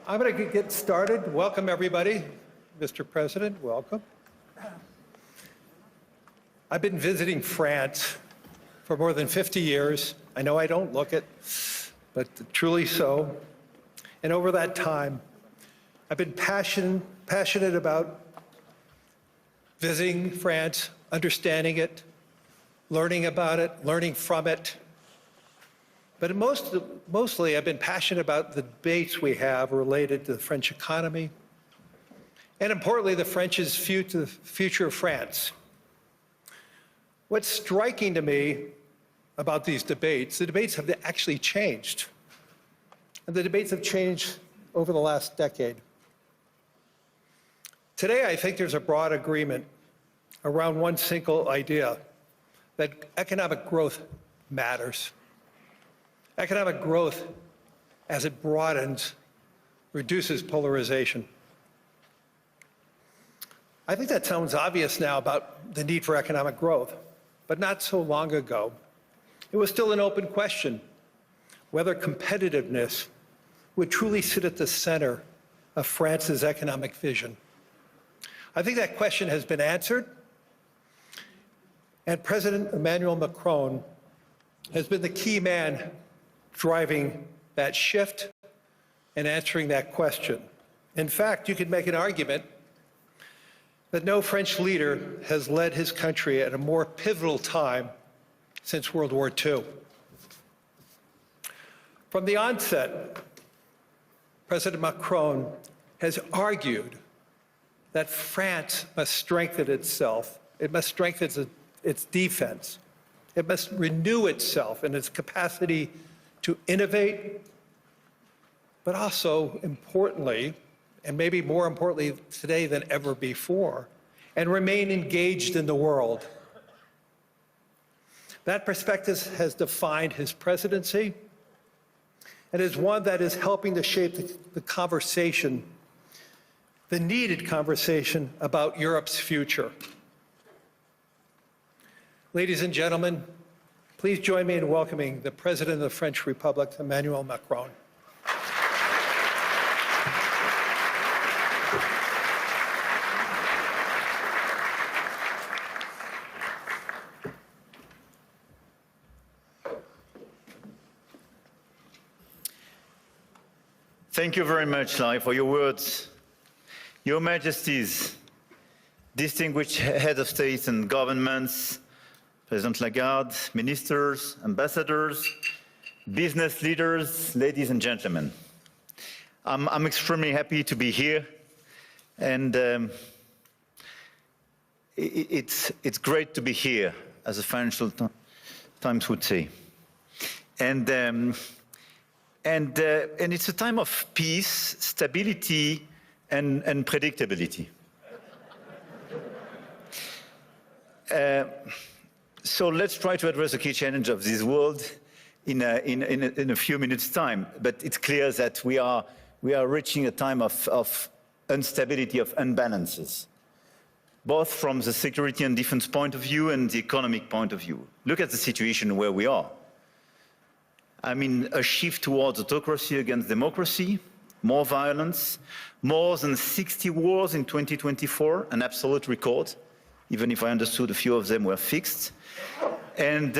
I'm going to get started. Welcome, everybody. Mr. President, welcome. I've been visiting France for more than 50 years. I know I don't look it, but truly so. And over that time, I've been passionate about visiting France, understanding it, learning about it, learning from it. But mostly, I've been passionate about the debates we have related to the French economy, and importantly, the future of France. What's striking to me about these debates, the debates have actually changed. And the debates have changed over the last decade. Today, I think there's a broad agreement around one single idea, that economic growth matters. Economic growth, as it broadens, reduces polarization. I think that sounds obvious now about the need for economic growth, but not so long ago. It was still an open question whether competitiveness would truly sit at the center of France's economic vision. I think that question has been answered, and President Emmanuel Macron has been the key man driving that shift and answering that question. In fact, you could make an argument that no French leader has led his country at a more pivotal time since World War II. From the onset, President Macron has argued that France must strengthen itself. It must strengthen its defense. It must renew itself in its capacity to innovate, but also importantly, and maybe more importantly today than ever before, and remain engaged in the world. That perspective has defined his presidency and is one that is helping to shape the conversation, the needed conversation about Europe's future. Ladies and gentlemen, please join me in welcoming the President of the French Republic, Emmanuel Macron. Thank you very much, Larry, for your words. Your Majesties, distinguished heads of state and governments, President Lagarde, ministers, ambassadors, business leaders, ladies and gentlemen. I'm extremely happy to be here, and it's great to be here, as the Financial Times would say. And it's a time of peace, stability, and predictability. So let's try to address the key challenge of this world in a few minutes' time. But it's clear that we are reaching a time of instability, of imbalances, both from the security and defense point of view and the economic point of view. Look at the situation where we are. I mean, a shift towards autocracy against democracy, more violence, more than 60 wars in 2024, an absolute record, even if I understood a few of them were fixed. And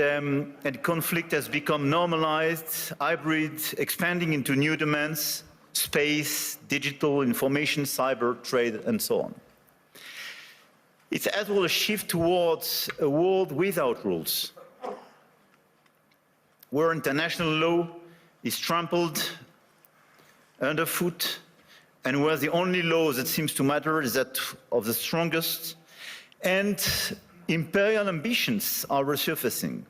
conflict has become normalized, hybrid, expanding into new domains, space, digital, information, cyber, trade, and so on. It's as well a shift towards a world without rules, where international law is trampled underfoot, and where the only law that seems to matter is that of the strongest, and imperial ambitions are resurfacing.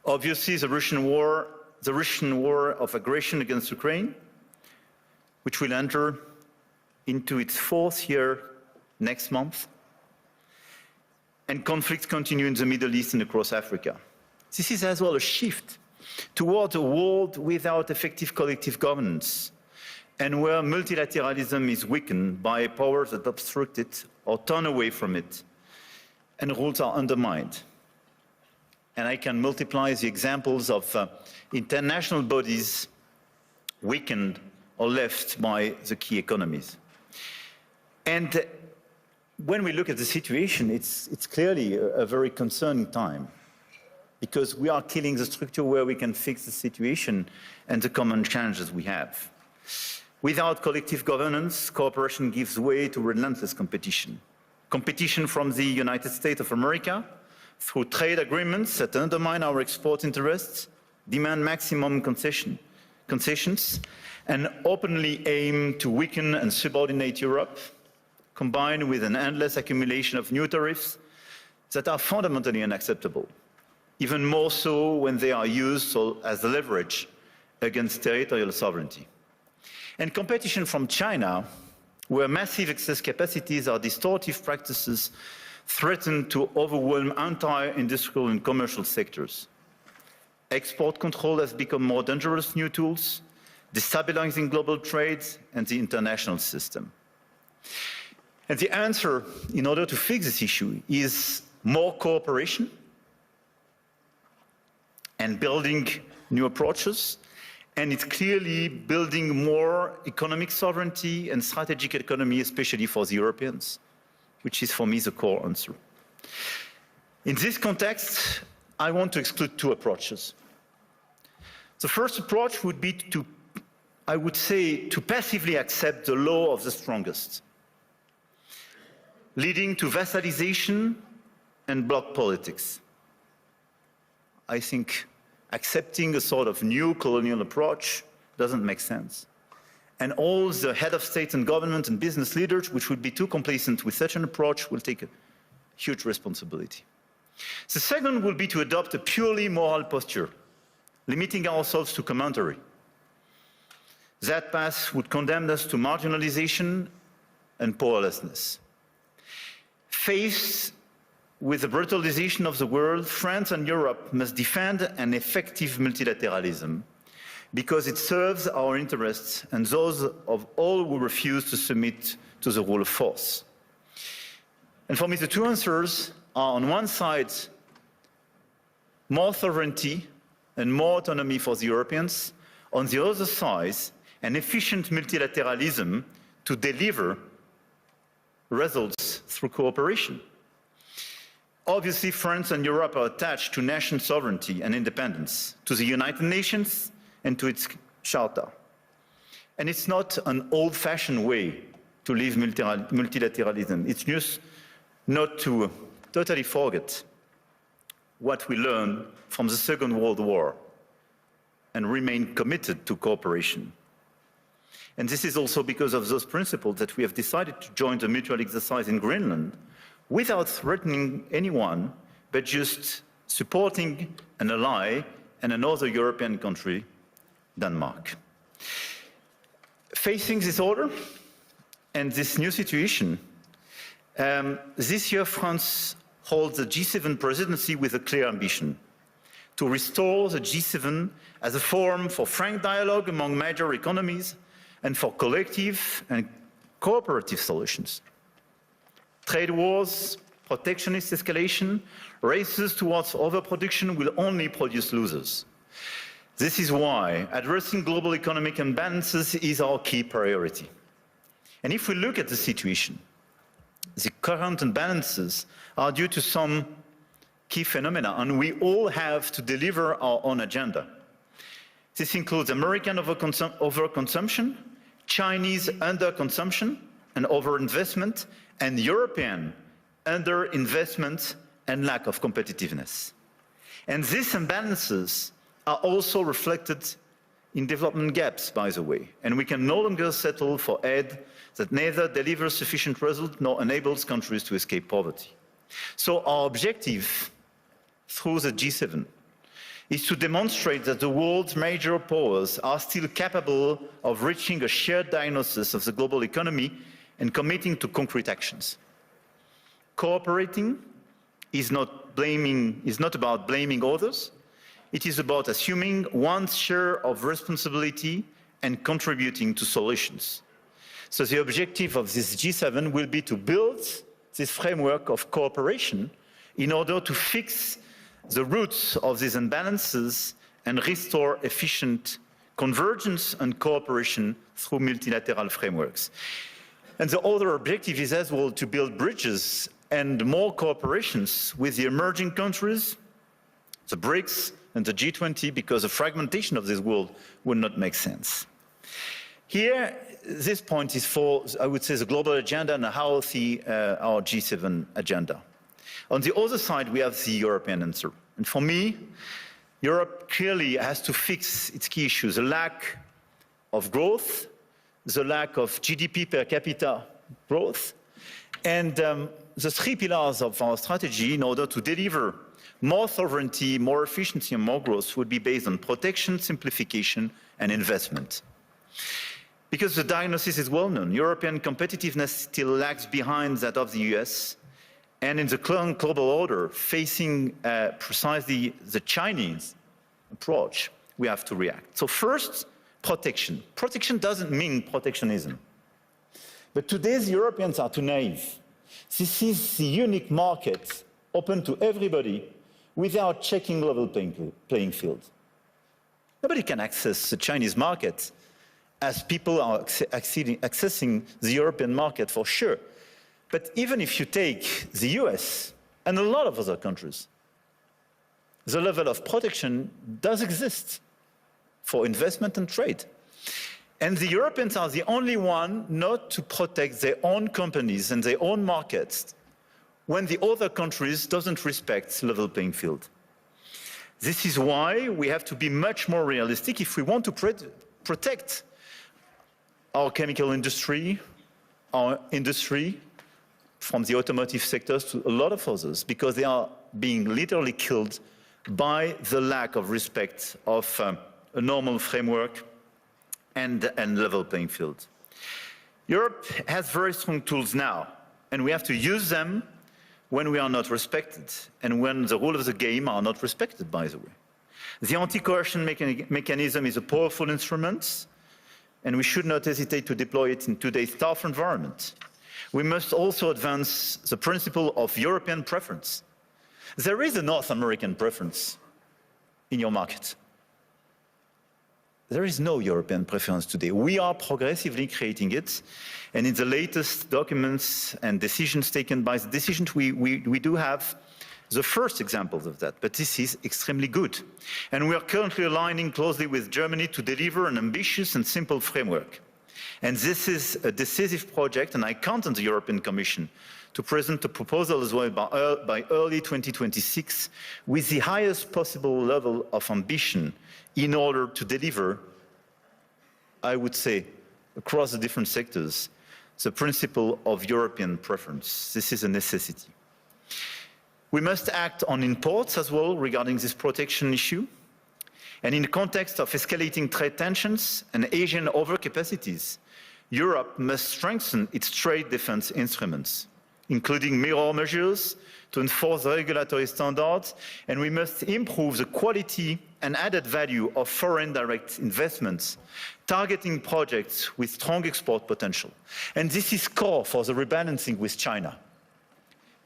Obviously, the Russian war of aggression against Ukraine, which will enter into its 4th year next month, and conflicts continue in the Middle East and across Africa. This is as well a shift towards a world without effective collective governance, and where multilateralism is weakened by powers that obstruct it or turn away from it, and rules are undermined. And I can multiply the examples of international bodies weakened or left by the key economies. And when we look at the situation, it's clearly a very concerning time, because we are killing the structure where we can fix the situation and the common challenges we have. Without collective governance, cooperation gives way to relentless competition. Competition from the United States of America through trade agreements that undermine our export interests, demand maximum concessions, and openly aim to weaken and subordinate Europe, combined with an endless accumulation of new tariffs that are fundamentally unacceptable, even more so when they are used as leverage against territorial sovereignty. And competition from China, where massive excess capacities or distortive practices threaten to overwhelm entire industrial and commercial sectors. Export control has become more dangerous new tools, destabilizing global trade and the international system. And the answer, in order to fix this issue, is more cooperation and building new approaches. And it's clearly building more economic sovereignty and strategic autonomy, especially for the Europeans, which is for me the core answer. In this context, I want to exclude two approaches. The first approach would be to, I would say, to passively accept the law of the strongest, leading to vassalization and bloc politics. I think accepting a sort of new colonial approach doesn't make sense. And all the head of state and government and business leaders, which would be too complacent with such an approach, will take a huge responsibility. The second will be to adopt a purely moral posture, limiting ourselves to commentary. That path would condemn us to marginalization and powerlessness. Faced with the brutalization of the world, France and Europe must defend an effective multilateralism because it serves our interests and those of all who refuse to submit to the rule of force. And for me, the two answers are, on one side, more sovereignty and more autonomy for the Europeans. On the other side, an efficient multilateralism to deliver results through cooperation. Obviously, France and Europe are attached to national sovereignty and independence, to the United Nations and to its charter. And it's not an old-fashioned way to live multilateralism. It's just not to totally forget what we learned from the Second World War and remain committed to cooperation. And this is also because of those principles that we have decided to join the mutual exercise in Greenland without threatening anyone, but just supporting an ally and another European country, Denmark. Facing this order and this new situation, this year France holds the G7 presidency with a clear ambition to restore the G7 as a forum for frank dialogue among major economies and for collective and cooperative solutions. Trade wars, protectionist escalation, races towards overproduction will only produce losers. This is why addressing global economic imbalances is our key priority. And if we look at the situation, the current imbalances are due to some key phenomena, and we all have to deliver our own agenda. This includes American overconsumption, Chinese underconsumption and overinvestment, and European underinvestment and lack of competitiveness. And these imbalances are also reflected in development gaps, by the way, and we can no longer settle for aid that neither delivers sufficient results nor enables countries to escape poverty. So our objective through the G7 is to demonstrate that the world's major powers are still capable of reaching a shared diagnosis of the global economy and committing to concrete actions. Cooperating is not about blaming others. It is about assuming one's share of responsibility and contributing to solutions. So the objective of this G7 will be to build this framework of cooperation in order to fix the roots of these imbalances and restore efficient convergence and cooperation through multilateral frameworks. And the other objective is as well to build bridges and more cooperations with the emerging countries, the BRICS and the G20, because the fragmentation of this world would not make sense. Here, this point is for, I would say, the global agenda and how the our G7 agenda. On the other side, we have the European answer. And for me, Europe clearly has to fix its key issues: the lack of growth, the lack of GDP per capita growth, and the three pillars of our strategy in order to deliver more sovereignty, more efficiency, and more growth would be based on protection, simplification, and investment. Because the diagnosis is well known, European competitiveness still lags behind that of the US, and in the current global order, facing precisely the Chinese approach, we have to react. So first, protection. Protection doesn't mean protectionism. But today's Europeans are too naive. This is the unique market open to everybody without checking level playing field. Nobody can access the Chinese market as people are accessing the European market for sure. But even if you take the US and a lot of other countries, the level of protection does exist for investment and trade. And the Europeans are the only one not to protect their own companies and their own markets when the other countries doesn't respect level playing field. This is why we have to be much more realistic if we want to protect our chemical industry, our industry, from the automotive sectors to a lot of others, because they are being literally killed by the lack of respect of a normal framework and level playing field. Europe has very strong tools now, and we have to use them when we are not respected and when the rules of the game are not respected, by the way. The anti-coercion mechanism is a powerful instrument, and we should not hesitate to deploy it in today's tough environment. We must also advance the principle of European preference. There is a North American preference in your market. There is no European preference today. We are progressively creating it, and in the latest documents and decisions taken by the decisions, we do have the first examples of that, but this is extremely good. And we are currently aligning closely with Germany to deliver an ambitious and simple framework. And this is a decisive project, and I count on the European Commission to present a proposal as well by early 2026 with the highest possible level of ambition in order to deliver, I would say, across the different sectors, the principle of European preference. This is a necessity. We must act on imports as well regarding this protection issue. And in the context of escalating trade tensions and Asian overcapacities, Europe must strengthen its trade defense instruments, including mirror measures to enforce regulatory standards, and we must improve the quality and added value of foreign direct investments, targeting projects with strong export potential. And this is core for the rebalancing with China.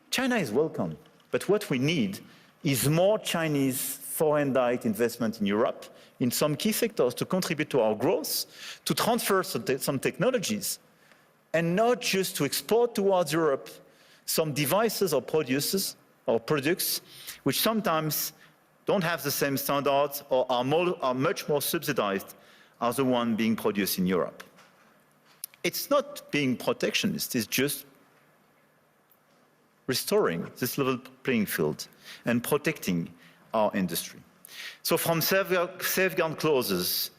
China is welcome, but what we need is more Chinese foreign direct investment in Europe, in some key sectors, to contribute to our growth, to transfer some technologies, and not just to export towards Europe some devices or products which sometimes don't have the same standards or are much more subsidized as the one being produced in Europe. It's not being protectionist, it's just restoring this level playing field and protecting our industry. So from safeguard clauses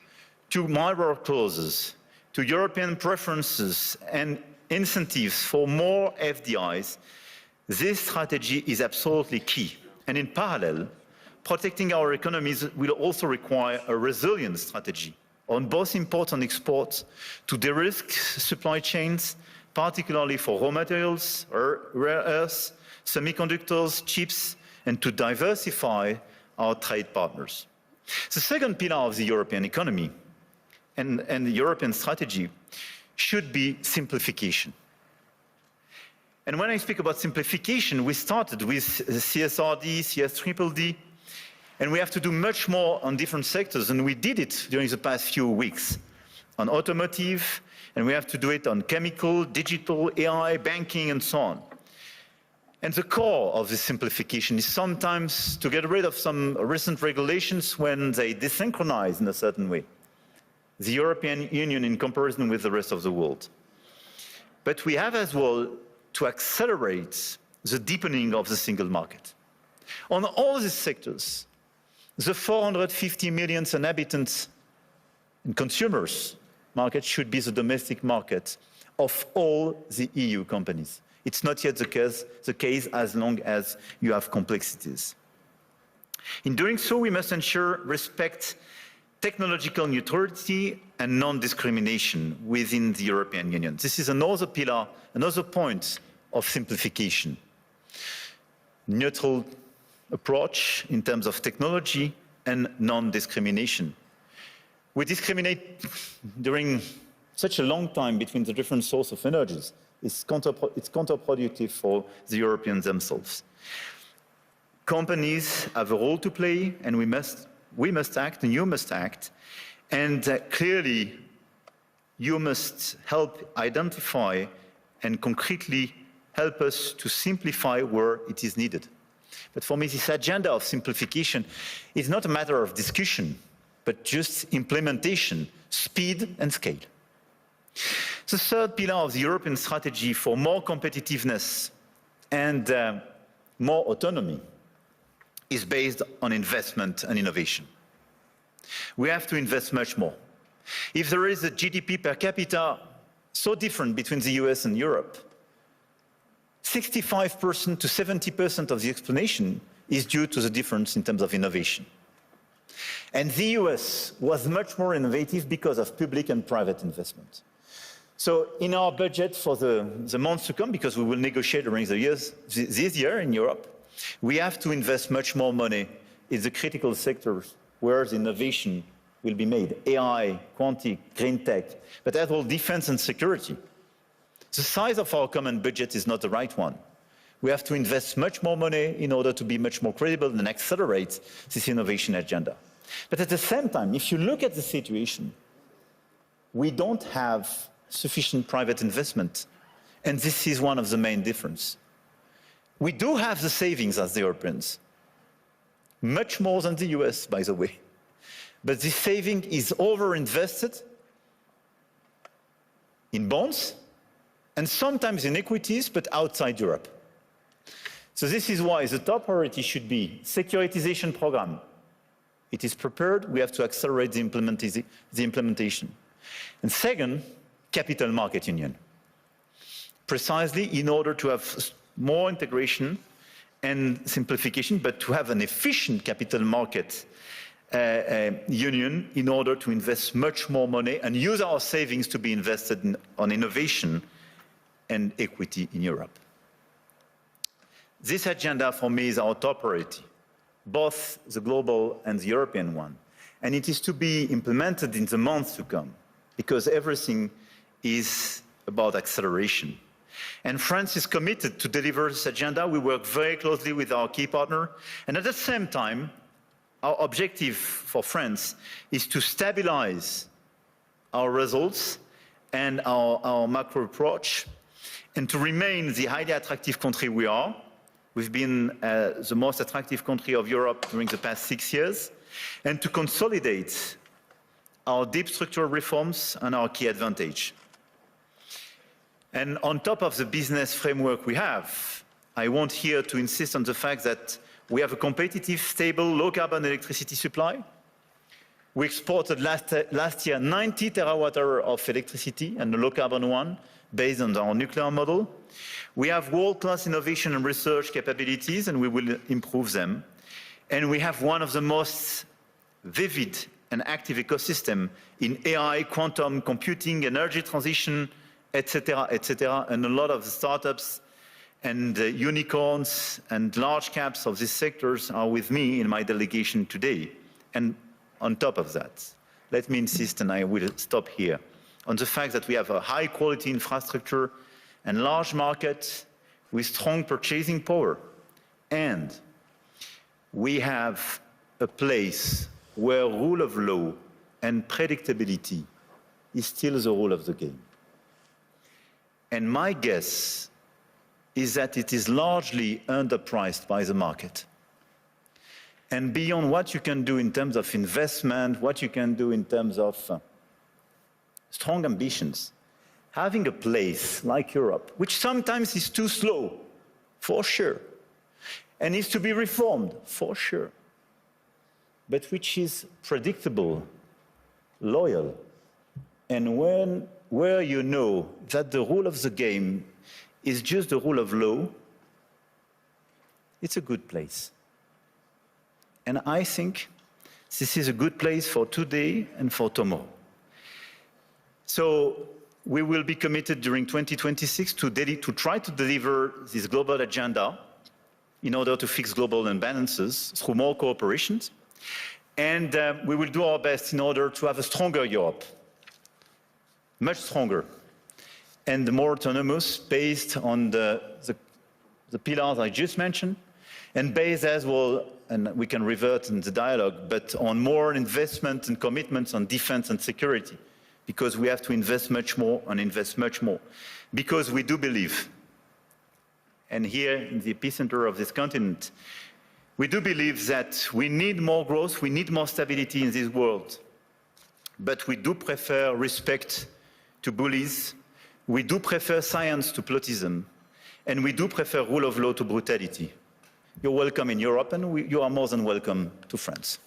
to mirror clauses to European preferences and incentives for more FDIs, this strategy is absolutely key. And in parallel, protecting our economies will also require a resilient strategy on both imports and exports to de-risk supply chains, particularly for raw materials, rare earths, semiconductors, chips, and to diversify our trade partners. The second pillar of the European economy and the European strategy should be simplification. And when I speak about simplification, we started with CSRD, CSDDD, And we have to do much more on different sectors, and we did it during the past few weeks on automotive, and we have to do it on chemical, digital, AI, banking, and so on. And the core of this simplification is sometimes to get rid of some recent regulations when they desynchronize in a certain way the European Union in comparison with the rest of the world. But we have as well to accelerate the deepening of the single market. On all these sectors, the 450 million inhabitants and consumers market should be the domestic market of all the EU companies. It's not yet the case as long as you have complexities. In doing so, we must ensure respect technological neutrality and non-discrimination within the European Union. This is another pillar, another point of simplification. Neutral approach in terms of technology and non-discrimination. We discriminate during such a long time between the different sources of energies. It's counterproductive for the Europeans themselves. Companies have a role to play, and we must act, and you must act. And clearly, you must help identify and concretely help us to simplify where it is needed. But for me, this agenda of simplification is not a matter of discussion, but just implementation, speed and scale. The third pillar of the European strategy for more competitiveness and more autonomy is based on investment and innovation. We have to invest much more. If there is a GDP per capita so different between the US and Europe, 65% to 70% of the explanation is due to the difference in terms of innovation. And the US was much more innovative because of public and private investment. So in our budget for the months to come, because we will negotiate during the years, this year in Europe, we have to invest much more money in the critical sectors where the innovation will be made. AI, quantum, green tech, but as well defense and security. The size of our common budget is not the right one. We have to invest much more money in order to be much more credible and accelerate this innovation agenda. But at the same time, if you look at the situation, we don't have sufficient private investment. And this is one of the main differences. We do have the savings as the Europeans, much more than the US, by the way. But this saving is overinvested in bonds and sometimes in equities, but outside Europe. So this is why the top priority should be securitization program. It is prepared, we have to accelerate the implementation. And second, capital market union. Precisely in order to have more integration and simplification, but to have an efficient capital market union in order to invest much more money and use our savings to be invested on innovation and equity in Europe. This agenda for me is our top priority, both the global and the European one. And it is to be implemented in the months to come, because everything is about acceleration. And France is committed to deliver this agenda. We work very closely with our key partner. And at the same time, our objective for France is to stabilize our results and our macro approach, and to remain the highly attractive country we are. We've been the most attractive country of Europe during the past 6 years, and to consolidate our deep structural reforms and our key advantage. And on top of the business framework we have, I want here to insist on the fact that we have a competitive, stable, low-carbon electricity supply. We exported last year 90 terawatt-hours of electricity, and a low-carbon one, based on our nuclear model. We have world-class innovation and research capabilities, and we will improve them. And we have one of the most vivid and active ecosystem in AI, quantum computing, energy transition, etc., and a lot of the startups and unicorns and large caps of these sectors are with me in my delegation today. And on top of that, let me insist, and I will stop here, on the fact that we have a high-quality infrastructure and large market with strong purchasing power. And we have a place where rule of law and predictability is still the rule of the game. And my guess is that it is largely underpriced by the market. And beyond what you can do in terms of investment, what you can do in terms of strong ambitions, having a place like Europe, which sometimes is too slow, for sure, and needs to be reformed, for sure, but which is predictable, loyal, and where you know that the rule of the game is just the rule of law, it's a good place. And I think this is a good place for today and for tomorrow. So we will be committed during 2026 to try to deliver this global agenda in order to fix global imbalances through more cooperation. And we will do our best in order to have a stronger Europe, much stronger, and more autonomous, based on the pillars I just mentioned, and based as well, and we can revert in the dialogue, but on more investment and commitments on defense and security, because we have to invest much more and invest much more. Because we do believe, and here in the epicenter of this continent, we do believe that we need more growth, we need more stability in this world, but we do prefer respect to bullies, we do prefer science to plotism, and we do prefer rule of law to brutality. You're welcome in Europe, and you are more than welcome to France.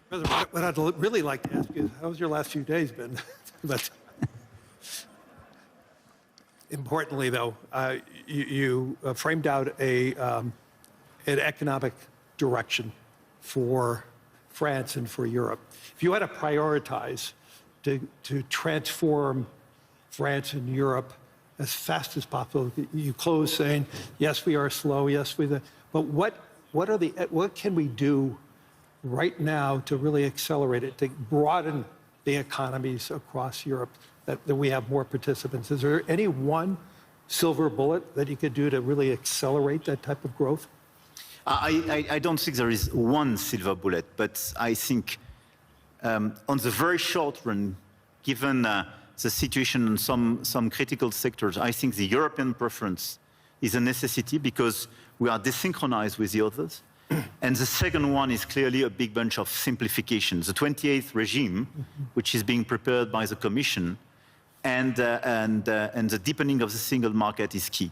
President, what I'd really like to ask you is, how's your last few days been? But importantly, though, you framed out an economic direction for France and for Europe. If you had to prioritize to transform France and Europe as fast as possible, you close saying, yes, we are slow, yes, but what can we do right now to really accelerate it, to broaden the economies across Europe, that we have more participants? Is there any one silver bullet that you could do to really accelerate that type of growth? I don't think there is one silver bullet, but I think on the very short run, given the situation in some critical sectors, I think the European preference is a necessity because we are desynchronized with the others. And the second one is clearly a big bunch of simplifications. The 28th regime, which is being prepared by the Commission, and the deepening of the single market is key.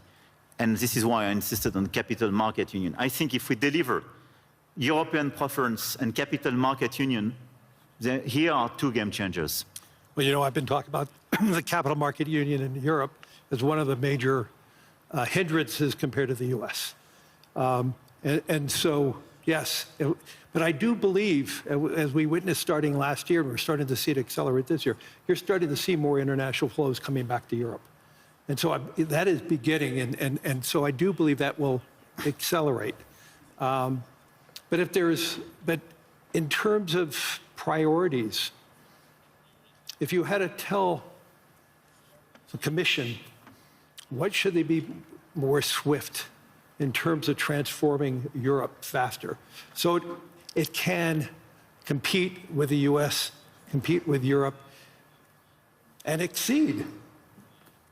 And this is why I insisted on capital market union. I think if we deliver European preference and capital market union, then here are two game changers. Well, you know, I've been talking about the capital market union in Europe as one of the major hindrances compared to the US. And so, yes, but I do believe, as we witnessed starting last year, and we're starting to see it accelerate this year, you're starting to see more international flows coming back to Europe. And so that is beginning, and so I do believe that will accelerate. But in terms of priorities, if you had to tell the Commission, what should they be more swift in terms of transforming Europe faster, so it can compete with the US, compete with Europe, and exceed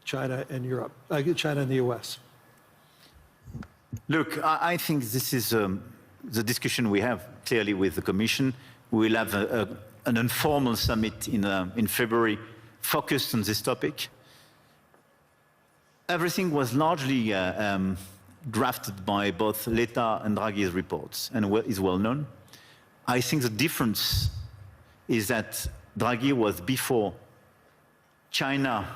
China and Europe, China and the US? Look, I think this is the discussion we have clearly with the Commission. We'll have an informal summit in February focused on this topic. Everything was largely drafted by both Letta and Draghi's reports and is well known. I think the difference is that Draghi was before China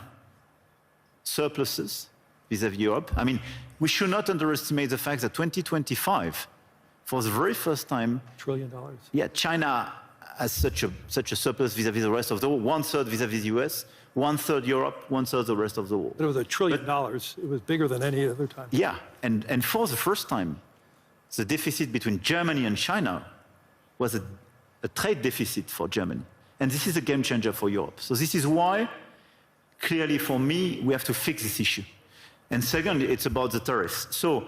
surpluses vis-à-vis Europe. I mean, we should not underestimate the fact that 2025, for the very first time, $1 trillion. Yeah, China has such a surplus vis-à-vis the rest of the world, 1/3 vis-à-vis the US, 1/3 Europe, 1/3 the rest of the world. But it was $1 trillion. It was bigger than any other time. Yeah, and for the first time, the deficit between Germany and China was a trade deficit for Germany. And this is a game changer for Europe. So this is why, clearly for me, we have to fix this issue. And second, it's about the tariffs. So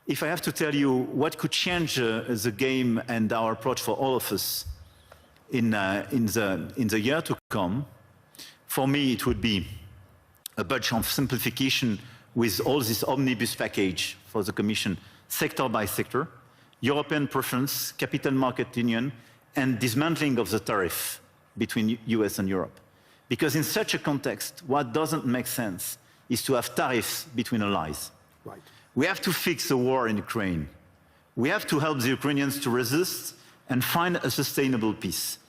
if I have to tell you what could change the game and our approach for all of us in the year to come, for me it would be a bunch of simplification with all this omnibus package for the Commission, sector by sector, European preference, capital market union, and dismantling of the tariff between US and Europe. Because in such a context, what doesn't make sense is to have tariffs between allies. Right. We have to fix the war in Ukraine. We have to help the Ukrainians to resist and find a sustainable peace.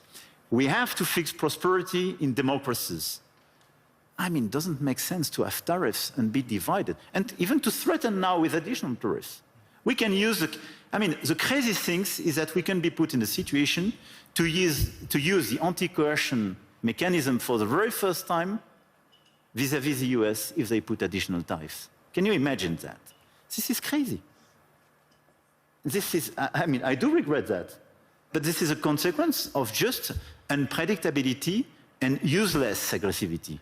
We have to fix prosperity in democracies. I mean, it doesn't make sense to have tariffs and be divided, and even to threaten now with additional tariffs. We can use the crazy thing is that we can be put in a situation to use the anti-coercion mechanism for the very first time vis-à-vis the US if they put additional tariffs. Can you imagine that? This is crazy. This is, I do regret that, but this is a consequence of just unpredictability and useless aggressivity.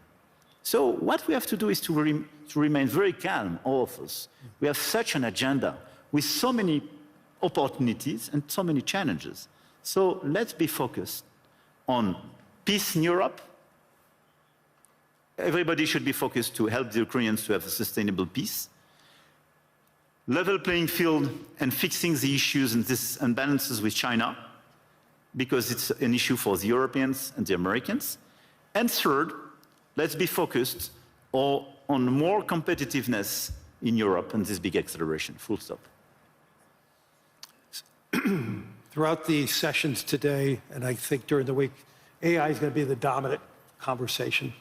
So what we have to do is to remain very calm, all of us. We have such an agenda with so many opportunities and so many challenges. So let's be focused on peace in Europe. Everybody should be focused to help the Ukrainians to have a sustainable peace. Level playing field and fixing the issues and these imbalances with China, because it's an issue for the Europeans and the Americans. And third, let's be focused on more competitiveness in Europe and this big acceleration, full stop. Throughout the sessions today, and I think during the week, AI is going to be the dominant conversation.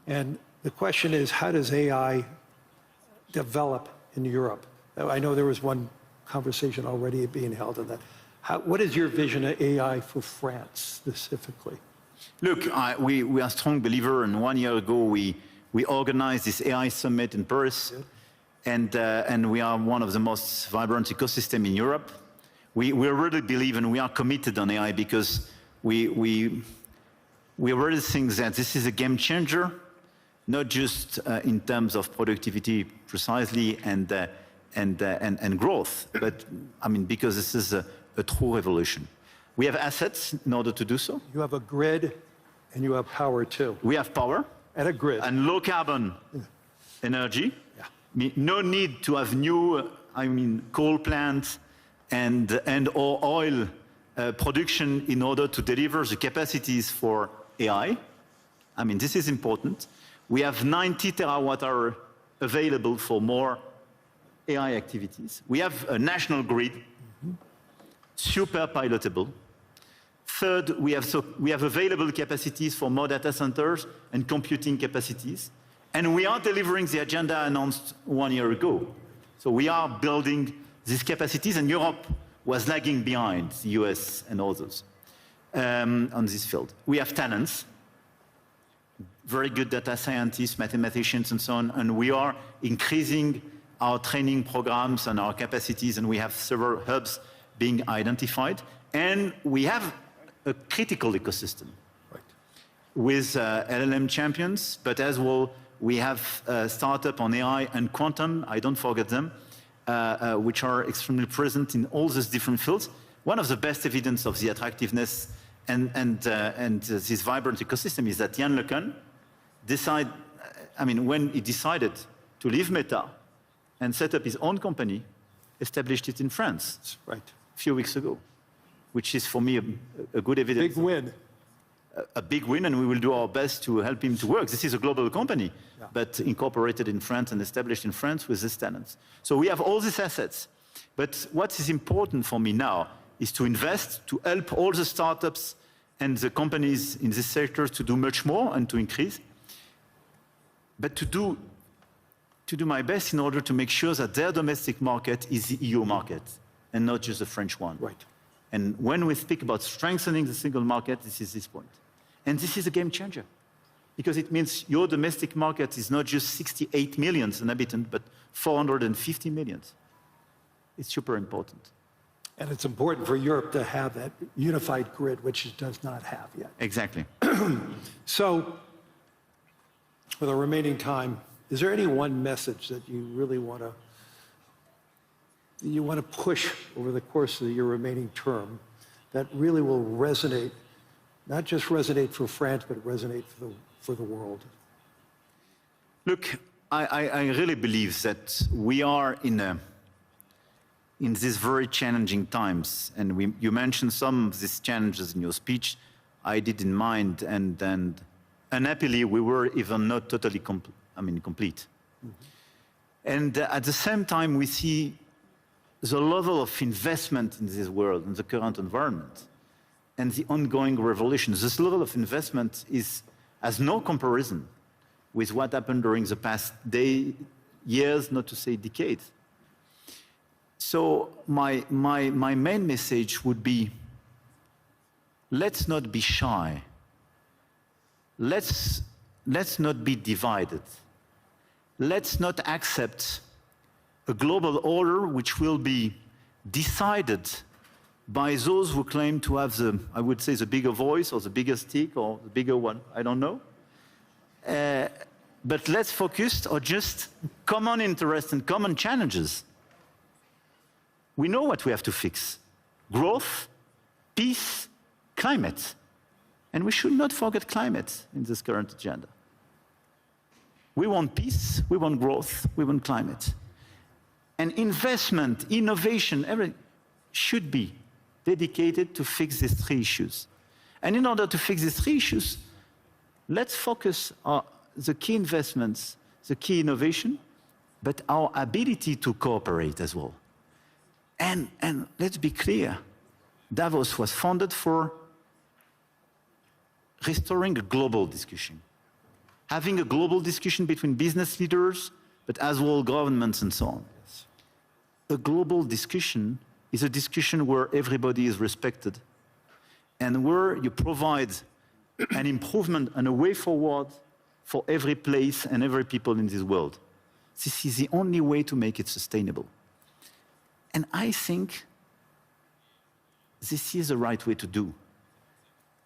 And the question is, how does AI develop in Europe? I know there was one conversation already being held on that. What is your vision of AI for France specifically? Look, we are a strong believer, and 1 year ago we organized this AI summit in Paris, and we are one of the most vibrant ecosystems in Europe. We really believe and we are committed on AI because we really think that this is a game changer, not just in terms of productivity precisely and growth, but because this is a true revolution. We have assets in order to do so. You have a grid and you have power too. We have power. And a grid. And low carbon energy. Yeah. No need to have new, coal plants and/or oil production in order to deliver the capacities for AI. This is important. We have 90 terawatt-hour available for more AI activities. We have a national grid, super pilotable. Third, we have available capacities for more data centers and computing capacities. And we are delivering the agenda announced 1 year ago. So we are building these capacities, and Europe was lagging behind the US and others on this field. We have talents, very good data scientists, mathematicians, and so on, and we are increasing our training programs and our capacities, and we have several hubs being identified. And we have a critical ecosystem with LLM champions, but as well, we have startup on AI and quantum, I don't forget them, which are extremely present in all these different fields. One of the best evidence of the attractiveness and this vibrant ecosystem is that Yann LeCun when he decided to leave Meta and set up his own company, established it in France a few weeks ago, which is for me a good evidence. Big win. A big win, and we will do our best to help him to work. This is a global company, but incorporated in France and established in France with these talents. So we have all these assets. But what is important for me now is to invest, to help all the startups and the companies in this sector to do much more and to increase, but to do my best in order to make sure that their domestic market is the EU market and not just the French one. Right. And when we speak about strengthening the single market, this is this point. And this is a game changer, because it means your domestic market is not just 68 million inhabitants, but 450 million. It's super important. And it's important for Europe to have that unified grid, which it does not have yet. Exactly. So, for the remaining time, is there any one message that you really want to push over the course of your remaining term that really will resonate, not just resonate for France, but resonate for the world? Look, I really believe that we are in these very challenging times, and you mentioned some of these challenges in your speech. I did in mind, and unhappily, we were even not totally complete. Mm-hmm. And at the same time, we see the level of investment in this world, in the current environment, and the ongoing revolution. This level of investment has no comparison with what happened during the past years, not to say decades. So my main message would be, let's not be shy. Let's not be divided. Let's not accept a global order which will be decided by those who claim to have I would say, the bigger voice or the bigger stick or the bigger one, I don't know. But let's focus on just common interests and common challenges. We know what we have to fix: growth, peace, climate. And we should not forget climate in this current agenda. We want peace, we want growth, we want climate. And investment, innovation, everything should be dedicated to fix these three issues. And in order to fix these three issues, let's focus on the key investments, the key innovation, but our ability to cooperate as well. And let's be clear, Davos was founded for restoring a global discussion, having a global discussion between business leaders, but as well governments and so on. A global discussion is a discussion where everybody is respected and where you provide an improvement and a way forward for every place and every people in this world. This is the only way to make it sustainable. And I think this is the right way to do.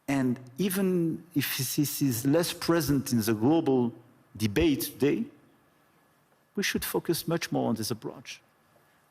And even if this is less present in the global debate today, we should focus much more on this approach.